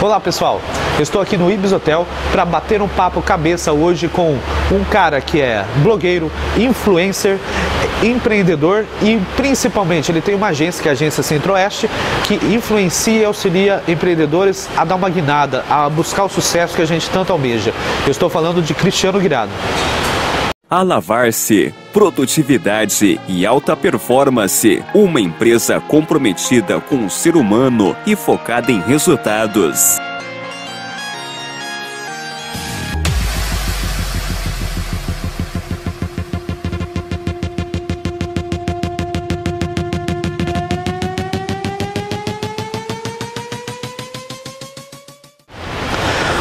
Olá pessoal, eu estou aqui no Ibis Hotel para bater um papo cabeça hoje com um cara que é blogueiro, influencer, empreendedor e principalmente ele tem uma agência, que é a Agência Centro-Oeste, que influencia e auxilia empreendedores a dar uma guinada, a buscar o sucesso que a gente tanto almeja. Eu estou falando de Cristiano Guirado. Alavar-se, produtividade e alta performance. Uma empresa comprometida com o ser humano e focada em resultados.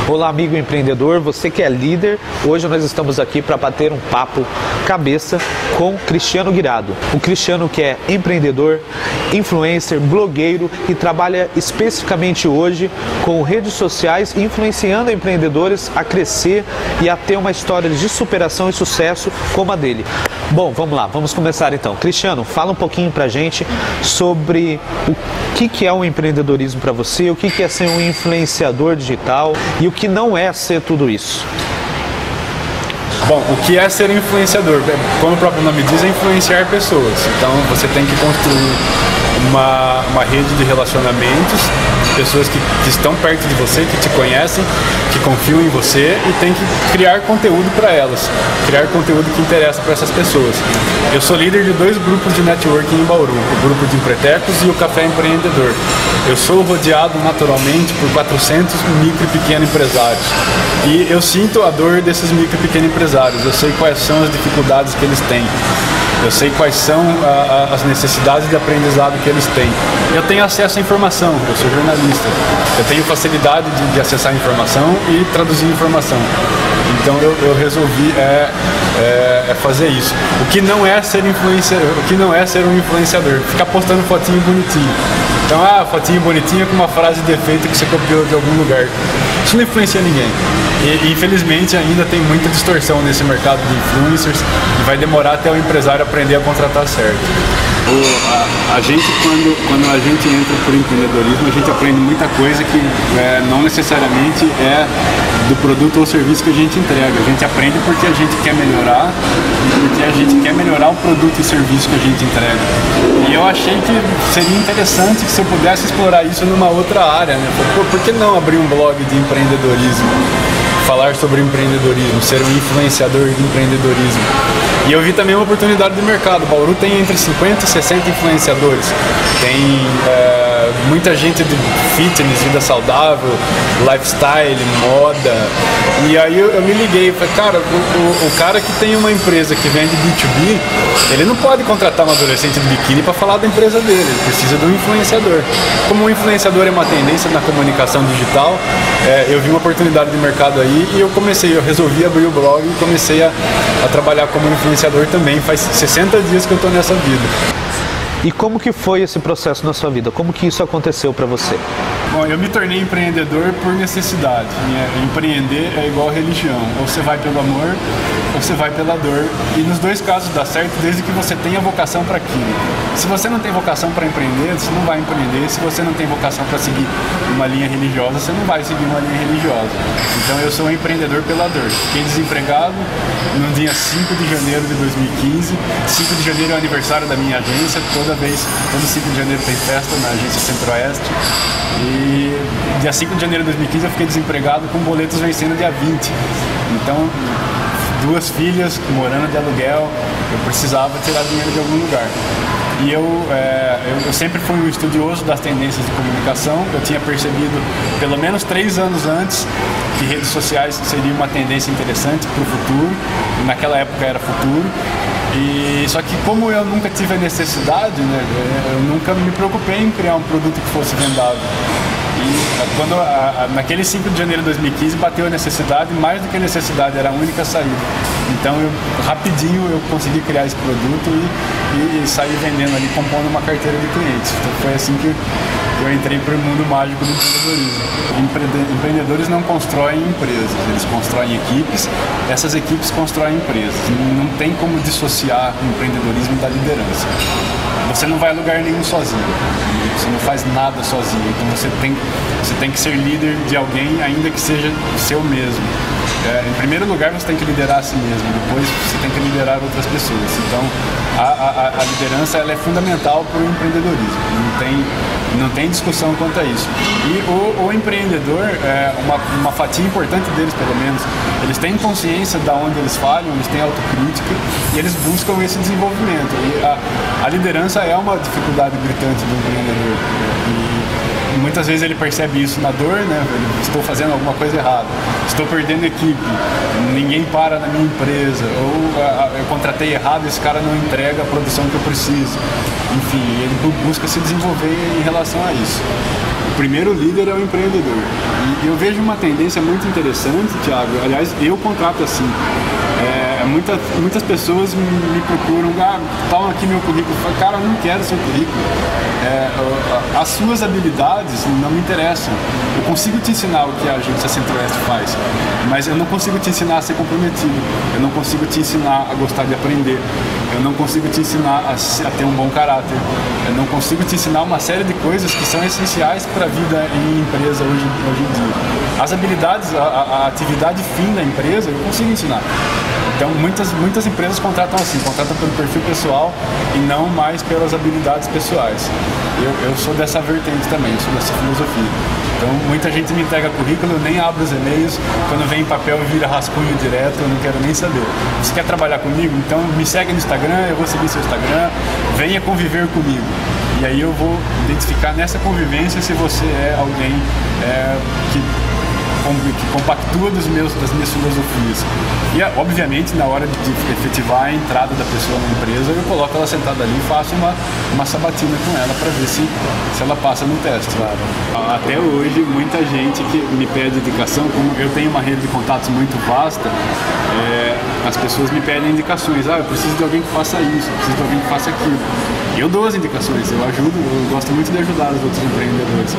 Olá amigo empreendedor, você que é líder, hoje nós estamos aqui para bater um papo cabeça com Cristiano Guirado. O Cristiano que é empreendedor, influencer, blogueiro e trabalha especificamente hoje com redes sociais, influenciando empreendedores a crescer e a ter uma história de superação e sucesso como a dele. Bom, vamos lá, vamos começar então. Cristiano, fala um pouquinho pra gente sobre o que é o empreendedorismo para você, o que é ser um influenciador digital e o que não é ser tudo isso. Bom, o que é ser influenciador? Como o próprio nome diz, é influenciar pessoas. Então você tem que construir uma rede de relacionamentos, pessoas que estão perto de você, que te conhecem, que confiam em você e tem que criar conteúdo para elas, criar conteúdo que interessa para essas pessoas. Eu sou líder de 2 grupos de networking em Bauru, o grupo de Empretecos e o Café Empreendedor. Eu sou rodeado naturalmente por 400 micro e pequeno empresários e eu sinto a dor desses micro e pequeno empresários, eu sei quais são as dificuldades que eles têm. Eu sei quais são as necessidades de aprendizado que eles têm. Eu tenho acesso à informação, eu sou jornalista. Eu tenho facilidade de acessar a informação e traduzir informação. Então eu resolvi fazer isso. O que não é ser influenciador, o que não é ser um influenciador, ficar postando fotinho bonitinho. Então, fotinho bonitinha com uma frase de efeito que você copiou de algum lugar. Isso não influencia ninguém. E infelizmente ainda tem muita distorção nesse mercado de influencers e vai demorar até o empresário aprender a contratar certo. A gente, quando a gente entra por empreendedorismo, a gente aprende muita coisa que não necessariamente é do produto ou serviço que a gente entrega. A gente aprende porque a gente quer melhorar e porque a gente quer melhorar o produto e serviço que a gente entrega. E eu achei que seria interessante que se eu pudesse explorar isso numa outra área, né? Por que não abrir um blog de empreendedorismo? Falar sobre empreendedorismo, ser um influenciador de empreendedorismo. E eu vi também uma oportunidade de mercado. Bauru tem entre 50 e 60 influenciadores. Tem muita gente de fitness, vida saudável, lifestyle, moda. E aí eu me liguei e falei, cara, o cara que tem uma empresa que vende B2B, ele não pode contratar um adolescente de biquíni para falar da empresa dele, ele precisa de um influenciador. Como um influenciador é uma tendência na comunicação digital, eu vi uma oportunidade de mercado aí e eu resolvi abrir o blog e comecei a trabalhar como influenciador também. Faz 60 dias que eu estou nessa vida. E como que foi esse processo na sua vida? Como que isso aconteceu para você? Bom, eu me tornei empreendedor por necessidade. Empreender é igual religião. Ou você vai pelo amor, ou você vai pela dor. E nos 2 casos dá certo desde que você tenha vocação para aquilo. Se você não tem vocação para empreender, você não vai empreender. Se você não tem vocação para seguir uma linha religiosa, você não vai seguir uma linha religiosa. Então eu sou um empreendedor pela dor. Fiquei desempregado no dia 5 de janeiro de 2015. 5 de janeiro é o aniversário da minha agência. Todo 5 de janeiro tem festa na Agência Centro-Oeste. E dia 5 de janeiro de 2015 eu fiquei desempregado com boletos vencendo dia 20. Então, 2 filhas morando de aluguel, eu precisava tirar dinheiro de algum lugar. E eu sempre fui um estudioso das tendências de comunicação. Eu tinha percebido, pelo menos 3 anos antes, que redes sociais seria uma tendência interessante para o futuro. E naquela época era futuro. E só que como eu nunca tive a necessidade, né, eu nunca me preocupei em criar um produto que fosse vendável. E naquele 5 de janeiro de 2015 bateu a necessidade, mais do que a necessidade, era a única saída. Então rapidinho eu consegui criar esse produto e sair vendendo ali, compondo uma carteira de clientes. Então foi assim que eu entrei para o mundo mágico do empreendedorismo. Empreendedores não constroem empresas, eles constroem equipes, essas equipes constroem empresas. Não tem como dissociar o empreendedorismo da liderança. você não vai a lugar nenhum sozinho. Você não faz nada sozinho. Então você tem que ser líder de alguém, ainda que seja seu mesmo. Em primeiro lugar, você tem que liderar a si mesmo. Depois, você tem que liderar outras pessoas. Então, a liderança ela é fundamental para o empreendedorismo. Não tem discussão quanto a isso. E o empreendedor, uma fatia importante deles, pelo menos, eles têm consciência de onde eles falham, eles têm autocrítica e eles buscam esse desenvolvimento. E a liderança é uma dificuldade gritante do empreendedor. E muitas vezes ele percebe isso na dor, né? Estou fazendo alguma coisa errada, estou perdendo equipe, ninguém para na minha empresa, ou eu contratei errado, esse cara não entrega a produção que eu preciso. Enfim, ele busca se desenvolver em relação a isso. O primeiro líder é o empreendedor. E eu vejo uma tendência muito interessante, Thiago. Aliás, eu contrato assim. Muitas pessoas me procuram, toma aqui meu currículo. Eu falo, cara, eu não quero seu currículo. As suas habilidades não me interessam. Eu consigo te ensinar o que a agência Centro-Oeste faz, mas eu não consigo te ensinar a ser comprometido. Eu não consigo te ensinar a gostar de aprender. Eu não consigo te ensinar a ter um bom caráter. Eu não consigo te ensinar uma série de coisas que são essenciais para a vida em empresa hoje em dia. As habilidades, a atividade fim da empresa, eu consigo ensinar. Então, muitas empresas contratam assim, contratam pelo perfil pessoal e não mais pelas habilidades pessoais. Eu sou dessa vertente também, sou dessa filosofia. Então, muita gente me entrega currículo, eu nem abro os e-mails, quando vem em papel vira rascunho direto, eu não quero nem saber. Você quer trabalhar comigo? Então, me segue no Instagram, eu vou seguir seu Instagram, venha conviver comigo. E aí eu vou identificar nessa convivência se você é alguém que compactua das minhas filosofias. E, obviamente, na hora de efetivar a entrada da pessoa na empresa, eu coloco ela sentada ali e faço uma sabatina com ela para ver se ela passa no teste. Claro. Até hoje, muita gente que me pede indicação, como eu tenho uma rede de contatos muito vasta, as pessoas me pedem indicações. Eu preciso de alguém que faça isso, eu preciso de alguém que faça aquilo. Eu dou as indicações, eu gosto muito de ajudar os outros empreendedores.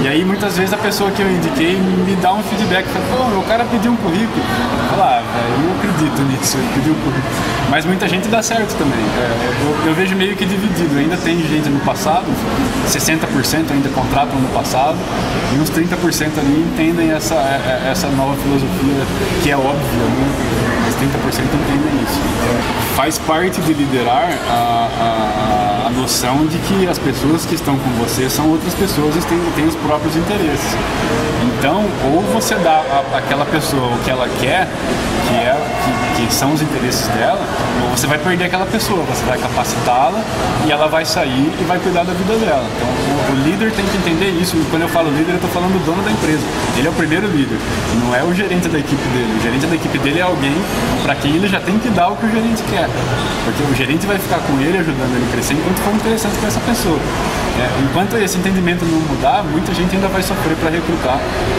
E aí, muitas vezes, a pessoa que eu indiquei me dá um feedback, fala, o cara pediu um currículo. Fala, eu não acredito nisso, ele pediu um currículo. Mas muita gente dá certo também. Eu vejo meio que dividido, ainda tem gente no passado, 60% ainda contratam no passado, e uns 30% ali entendem essa nova filosofia, que é óbvia, né? Mas 30% entendem isso. Faz parte de liderar a noção de que as pessoas que estão com você são outras pessoas e têm os próprios interesses. Então, ou você dá àquela pessoa o que ela quer, que são os interesses dela, ou você vai perder aquela pessoa, você vai capacitá-la e ela vai sair e vai cuidar da vida dela. Então, o líder tem que entender isso. E quando eu falo líder, eu estou falando do dono da empresa. Ele é o primeiro líder, não é o gerente da equipe dele. O gerente da equipe dele é alguém para quem ele já tem que dar o que o gerente quer. Porque o gerente vai ficar com ele, ajudando ele a crescer, enquanto for interessante para essa pessoa. Enquanto esse entendimento não mudar, muita gente ainda vai sofrer para recrutar,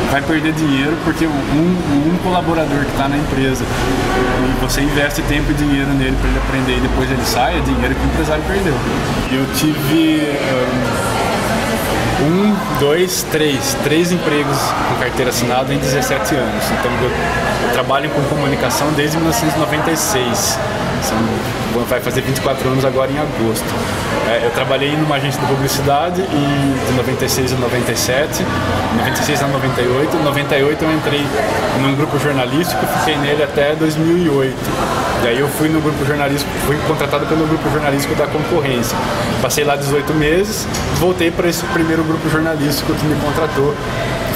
vai perder dinheiro, porque um colaborador que está na empresa, e você investe tempo e dinheiro nele para ele aprender e depois ele sai, é dinheiro que o empresário perdeu. Eu tive três empregos com carteira assinada em 17 anos. Então eu trabalho com comunicação desde 1996. Vai fazer 24 anos agora em agosto. Eu trabalhei numa agência de publicidade de 96 a 97, 96 a 98. Em 98 eu entrei num grupo jornalístico, fiquei nele até 2008. E aí eu fui no grupo jornalístico, fui contratado pelo grupo jornalístico da concorrência. Passei lá 18 meses, voltei para esse primeiro grupo jornalístico que me contratou.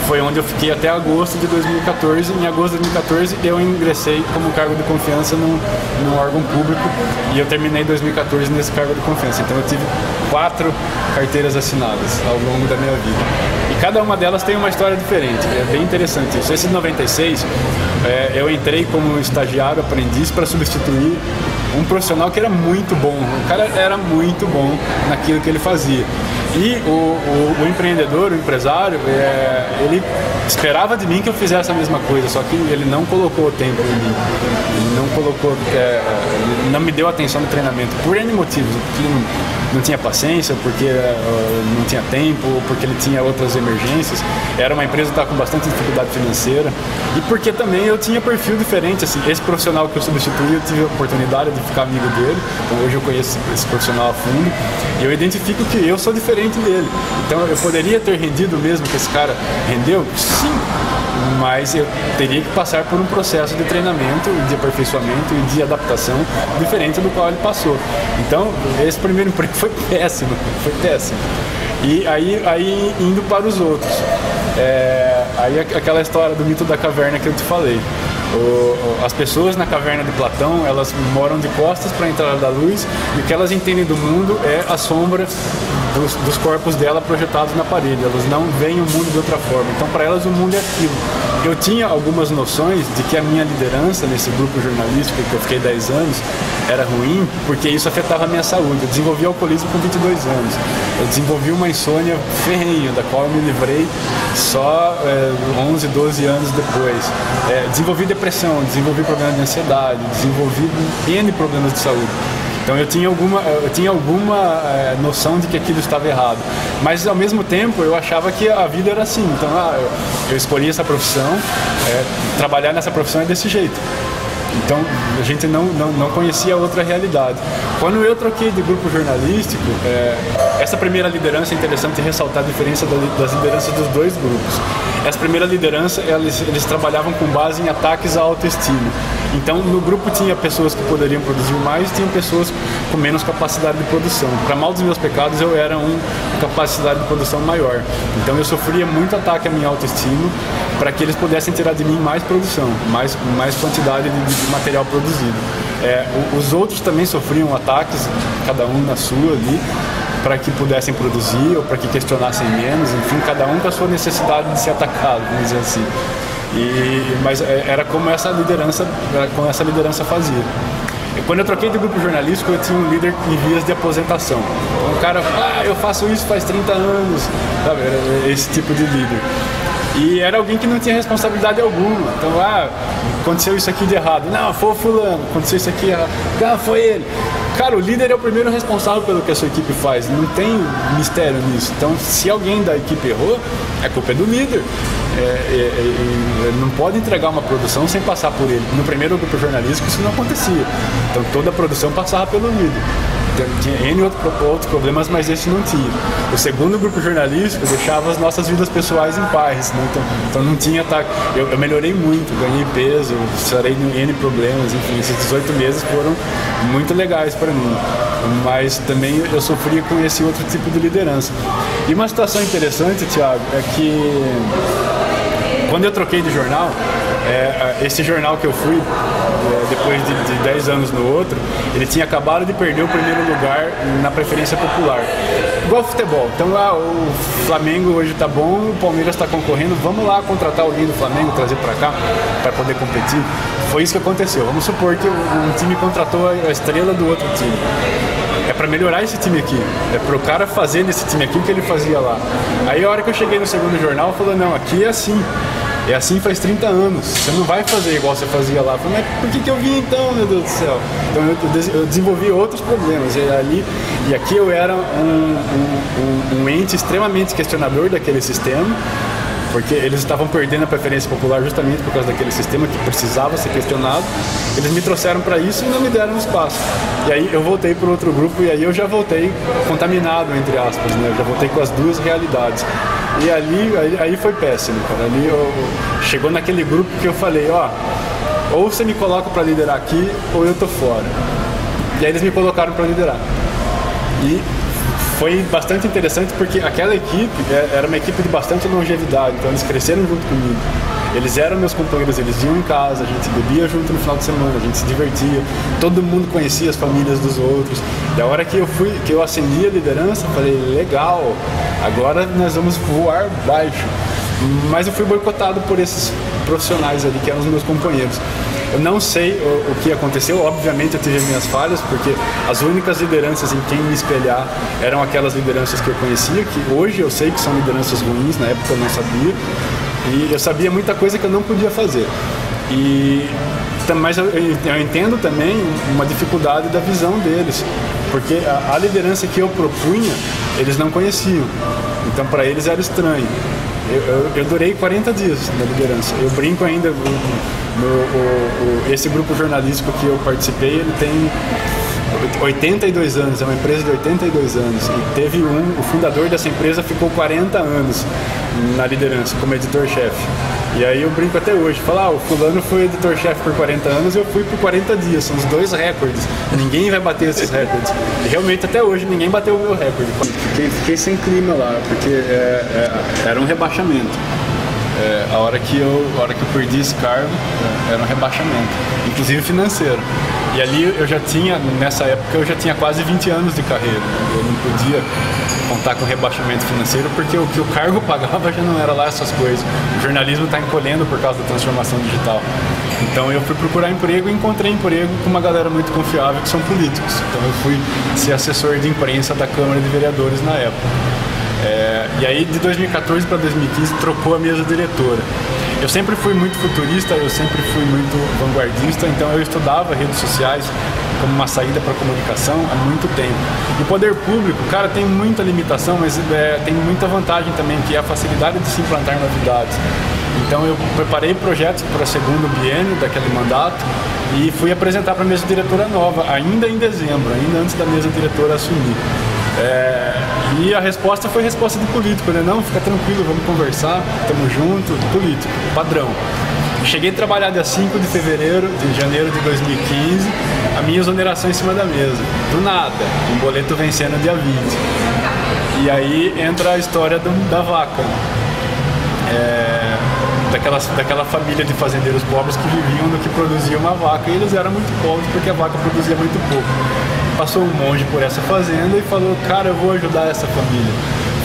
Foi onde eu fiquei até agosto de 2014. Em agosto de 2014 eu ingressei como cargo de confiança num órgão público e eu terminei 2014 nesse cargo de confiança. Então eu tive 4 carteiras assinadas ao longo da minha vida. E cada uma delas tem uma história diferente, é bem interessante isso. Esse de 96, eu entrei como estagiário, aprendiz, para substituir um profissional que era muito bom. O cara era muito bom naquilo que ele fazia. E o empreendedor, o empresário, ele esperava de mim que eu fizesse a mesma coisa, só que ele não colocou o tempo em mim. Ele não colocou, ele não me deu atenção no treinamento, por N motivos. Porque não tinha paciência, porque não tinha tempo, porque ele tinha outras emergências. Era uma empresa que estava com bastante dificuldade financeira. E porque também eu tinha perfil diferente. Assim, esse profissional que eu substituí, eu tive a oportunidade de ficar amigo dele. Então hoje eu conheço esse profissional a fundo. E eu identifico que eu sou diferente dele. Então eu poderia ter rendido mesmo que esse cara rendeu? Sim. Mas eu teria que passar por um processo de treinamento, de aperfeiçoamento e de adaptação diferente do qual ele passou. Então, esse primeiro emprego foi péssimo. E aí indo para os outros. Aí aquela história do mito da caverna que eu te falei. As pessoas na caverna de Platão, elas moram de costas para a entrada da luz, e o que elas entendem do mundo é a sombra dos corpos dela projetados na parede. Elas não veem o mundo de outra forma. Então, para elas, o mundo é aquilo. Eu tinha algumas noções de que a minha liderança nesse grupo jornalístico, que eu fiquei 10 anos, era ruim, porque isso afetava a minha saúde. Eu desenvolvi alcoolismo com 22 anos. Eu desenvolvi uma insônia ferrenha, da qual eu me livrei só 11, 12 anos depois. Desenvolvi depressão, desenvolvi problemas de ansiedade, desenvolvi N problemas de saúde. Então eu tinha alguma noção de que aquilo estava errado. Mas ao mesmo tempo eu achava que a vida era assim. Então eu escolhi essa profissão, trabalhar nessa profissão é desse jeito. Então a gente não conhecia outra realidade. Quando eu troquei de grupo jornalístico, essa primeira liderança é interessante ressaltar a diferença das lideranças dos dois grupos. Essa primeira liderança, eles trabalhavam com base em ataques à autoestima. Então no grupo tinha pessoas que poderiam produzir mais, tinham pessoas com menos capacidade de produção. Para mal dos meus pecados, eu era com capacidade de produção maior. Então eu sofria muito ataque à minha autoestima para que eles pudessem tirar de mim mais produção, mais quantidade de material produzido. Os outros também sofriam ataques, cada um na sua ali, para que pudessem produzir ou para que questionassem menos, enfim, cada um com a sua necessidade de ser atacado, vamos dizer assim. Mas era como essa liderança fazia. Quando eu troquei de grupo jornalístico, eu tinha um líder em vias de aposentação. Então, o cara, eu faço isso faz 30 anos, sabe? Era esse tipo de líder. E era alguém que não tinha responsabilidade alguma. Então, aconteceu isso aqui de errado. Não, foi o fulano. Aconteceu isso aqui errado. Não, foi ele. Cara, o líder é o primeiro responsável pelo que a sua equipe faz. Não tem mistério nisso. Então, se alguém da equipe errou, a culpa é do líder. Não pode entregar uma produção sem passar por ele. No primeiro grupo jornalístico isso não acontecia. Então, toda a produção passava pelo líder. Tinha N outros problemas, mas esse não tinha. O segundo grupo jornalístico deixava as nossas vidas pessoais em paz, né? Então não tinha ataque. Eu melhorei muito, ganhei peso, sarei N problemas, enfim, esses 18 meses foram muito legais para mim. Mas também eu sofria com esse outro tipo de liderança. E uma situação interessante, Thiago, é que quando eu troquei de jornal, esse jornal que eu fui, depois de 10 anos no outro, ele tinha acabado de perder o primeiro lugar na preferência popular. Igual futebol. Então o Flamengo hoje tá bom, o Palmeiras está concorrendo, vamos lá contratar alguém do Flamengo, trazer para cá, para poder competir. Foi isso que aconteceu. Vamos supor que um time contratou a estrela do outro time. É para melhorar esse time aqui. É para o cara fazer nesse time aqui o que ele fazia lá. Aí a hora que eu cheguei no segundo jornal, falou, não, aqui é assim. É assim faz 30 anos. Você não vai fazer igual você fazia lá. Eu falei, mas por que eu vim então, meu Deus do céu? Então eu desenvolvi outros problemas. E aqui eu era um ente extremamente questionador daquele sistema, porque eles estavam perdendo a preferência popular justamente por causa daquele sistema que precisava ser questionado. Eles me trouxeram para isso e não me deram espaço. E aí eu voltei para outro grupo e aí eu já voltei contaminado, entre aspas, né? Eu já voltei com as duas realidades. E aí foi péssimo, cara. Ali chegou naquele grupo que eu falei, ou você me coloca para liderar aqui ou eu tô fora. E aí eles me colocaram para liderar. E foi bastante interessante porque aquela equipe era uma equipe de bastante longevidade, então eles cresceram junto comigo. Eles eram meus companheiros, eles iam em casa, a gente bebia junto no final de semana, a gente se divertia, todo mundo conhecia as famílias dos outros. E a hora que eu acendi a liderança, falei, legal, agora nós vamos voar baixo. Mas eu fui boicotado por esses profissionais ali, que eram os meus companheiros. Eu não sei o que aconteceu, obviamente eu tive minhas falhas, porque as únicas lideranças em quem me espelhar eram aquelas lideranças que eu conhecia, que hoje eu sei que são lideranças ruins, na época eu não sabia, e eu sabia muita coisa que eu não podia fazer. Mas eu entendo também uma dificuldade da visão deles, porque a liderança que eu propunha, eles não conheciam, então para eles era estranho. Eu durei 40 dias na liderança. Eu brinco ainda, esse grupo jornalístico que eu participei, ele tem 82 anos, é uma empresa de 82 anos. E teve o fundador dessa empresa ficou 40 anos na liderança, como editor-chefe. E aí eu brinco até hoje, falo, o fulano foi editor-chefe por 40 anos, eu fui por 40 dias, são os 2 recordes. Ninguém vai bater esses recordes. E realmente até hoje ninguém bateu o meu recorde. Fiquei sem clima lá, porque era um rebaixamento. A hora que eu perdi esse cargo, era um rebaixamento, inclusive financeiro. E ali nessa época eu já tinha quase 20 anos de carreira. Eu não podia contar com rebaixamento financeiro, porque o que o cargo pagava já não era lá essas coisas. O jornalismo está encolhendo por causa da transformação digital. Então eu fui procurar emprego e encontrei emprego com uma galera muito confiável, que são políticos. Então eu fui ser assessor de imprensa da Câmara de Vereadores na época. E aí de 2014 para 2015 trocou a mesa diretora. Eu sempre fui muito futurista, eu sempre fui muito vanguardista, então eu estudava redes sociais como uma saída para a comunicação há muito tempo. E o poder público, cara, tem muita limitação, mas tem muita vantagem também, que é a facilidade de se implantar novidades. Então eu preparei projetos para o segundo biênio daquele mandato e fui apresentar para a mesa diretora nova, ainda em dezembro, ainda antes da mesa diretora assumir. E a resposta foi resposta de político, né? Não, fica tranquilo, vamos conversar, estamos juntos, político, padrão. Cheguei a trabalhar dia 5 de janeiro de 2015, a minha exoneração em cima da mesa. Do nada, um boleto vencendo dia 20. E aí entra a história da vaca. Daquela família de fazendeiros pobres que viviam do que produzia uma vaca, e eles eram muito pobres porque a vaca produzia muito pouco. Passou um monge por essa fazenda e falou, cara, eu vou ajudar essa família.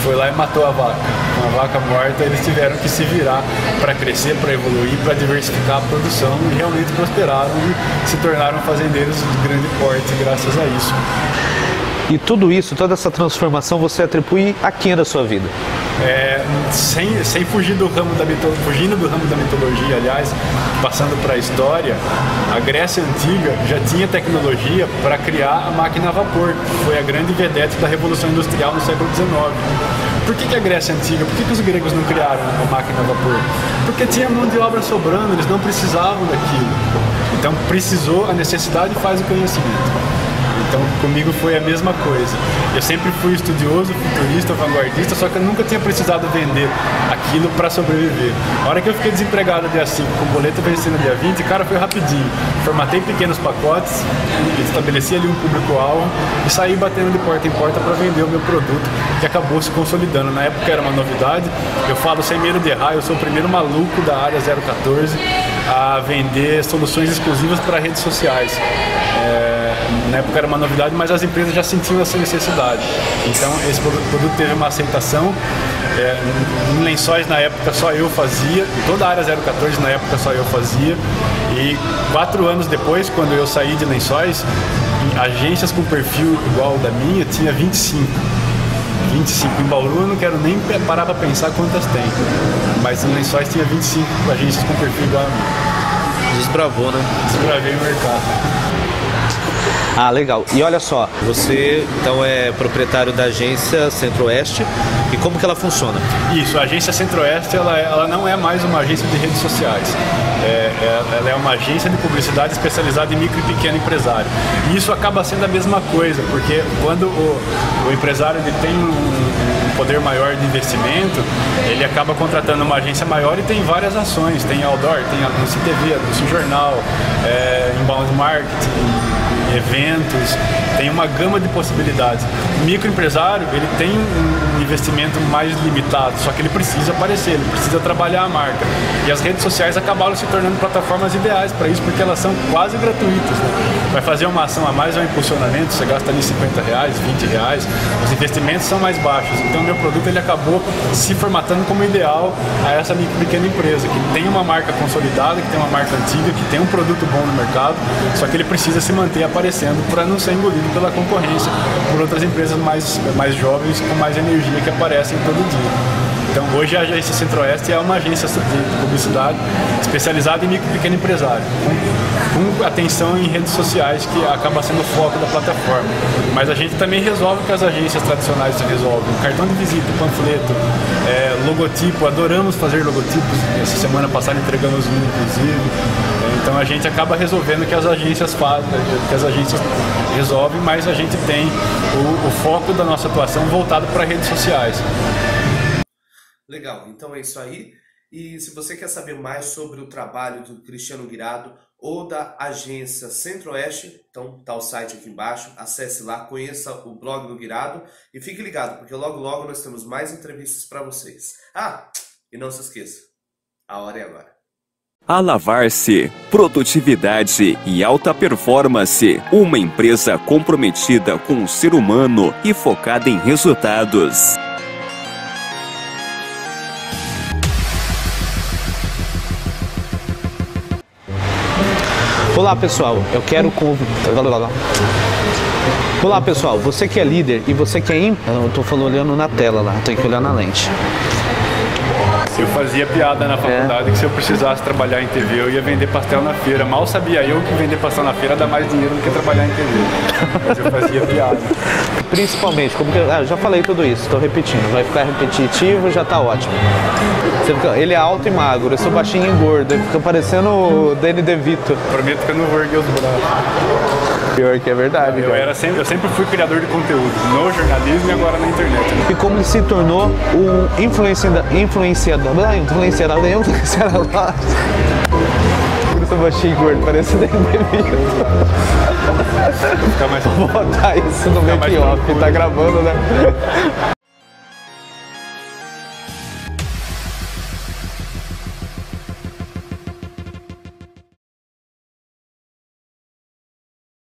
Foi lá e matou a vaca. Com a vaca morta, eles tiveram que se virar para crescer, para evoluir, para diversificar a produção, e realmente prosperaram e se tornaram fazendeiros de grande porte graças a isso. E tudo isso, toda essa transformação, você atribui a quem da sua vida? Sem fugir fugindo do ramo da mitologia, aliás, passando para a história, a Grécia Antiga já tinha tecnologia para criar a máquina a vapor, que foi a grande vedete da Revolução Industrial no século XIX. Por que a Grécia Antiga, por que os gregos não criaram a máquina a vapor? Porque tinha mão de obra sobrando, eles não precisavam daquilo. Então a necessidade faz o conhecimento. Então comigo foi a mesma coisa. Eu sempre fui estudioso, futurista, vanguardista, só que eu nunca tinha precisado vender aquilo para sobreviver. A hora que eu fiquei desempregado dia 5, com o boleto vencendo dia 20, cara, foi rapidinho. Formatei pequenos pacotes, estabeleci ali um público-alvo e saí batendo de porta em porta para vender o meu produto, que acabou se consolidando. Na época era uma novidade, eu falo sem medo de errar, eu sou o primeiro maluco da área 014 a vender soluções exclusivas para redes sociais. Na época era uma novidade, mas as empresas já sentiam essa necessidade. Então esse produto teve uma aceitação. Em Lençóis na época só eu fazia, em toda a área 014 na época só eu fazia. E 4 anos depois, quando eu saí de Lençóis, agências com perfil igual ao da minha tinha 25. Em Bauru eu não quero nem parar para pensar quantas tem, mas em Lençóis tinha 25 agências com perfil igual a mim. Desbravou, né? Desbravei o mercado. Ah, legal. E olha só, você então é proprietário da agência Centro-Oeste, e como que ela funciona? Isso, a agência Centro-Oeste ela não é mais uma agência de redes sociais. Ela é uma agência de publicidade especializada em micro e pequeno empresário. E isso acaba sendo a mesma coisa, porque quando o empresário ele tem um poder maior de investimento, ele acaba contratando uma agência maior e tem várias ações. Tem outdoor, tem anúncio em TV, anúncio em jornal, inbound marketing, eventos, tem uma gama de possibilidades. O microempresário, ele tem um investimento mais limitado, só que ele precisa aparecer, ele precisa trabalhar a marca. E as redes sociais acabaram se tornando plataformas ideais para isso, porque elas são quase gratuitas, né? Vai fazer uma ação a mais, é um impulsionamento, você gasta ali R$50, R$20, os investimentos são mais baixos. Então, o meu produto ele acabou se formatando como ideal a essa pequena empresa, que tem uma marca consolidada, que tem uma marca antiga, que tem um produto bom no mercado, só que ele precisa se manter aparecendo para não ser engolido pela concorrência, por outras empresas mais jovens, com mais energia, que aparecem todo dia. Então, hoje a agência Centro-Oeste é uma agência de publicidade especializada em micro e pequeno empresário, com atenção em redes sociais, que acaba sendo o foco da plataforma. Mas a gente também resolve o que as agências tradicionais resolvem: cartão de visita, panfleto, logotipo. Adoramos fazer logotipos. Essa semana passada entregamos um, inclusive. Então a gente acaba resolvendo o que as agências fazem, o que as agências resolvem, mas a gente tem o foco da nossa atuação voltado para redes sociais. Legal, então é isso aí. E se você quer saber mais sobre o trabalho do Cristiano Guirado ou da agência Centro-Oeste, então tá o site aqui embaixo, acesse lá, conheça o blog do Guirado e fique ligado, porque logo logo nós temos mais entrevistas para vocês. Ah, e não se esqueça, a hora é agora. Alavar-se, produtividade e alta performance, uma empresa comprometida com o ser humano e focada em resultados. Olá pessoal, eu quero Olá pessoal, você que é líder e você que é Eu tô falando olhando na tela lá, tem que olhar na lente. Eu fazia piada na faculdade que se eu precisasse trabalhar em TV, eu ia vender pastel na feira. Mal sabia eu que vender pastel na feira dá mais dinheiro do que trabalhar em TV. Mas eu fazia piada. Principalmente, como que eu já falei tudo isso, estou repetindo, vai ficar repetitivo, já tá ótimo. Ele é alto e magro, eu sou baixinho e gordo, ele fica parecendo o Danny DeVito. Prometo que eu não vou erguer os braços. Pior que é verdade. Eu sempre fui criador de conteúdo, no jornalismo e agora na internet. E como ele se tornou um influenciador. Eu sou baixinho e gordo, parece Danny DeVito. Vou botar isso no make-off, tá gravando, né?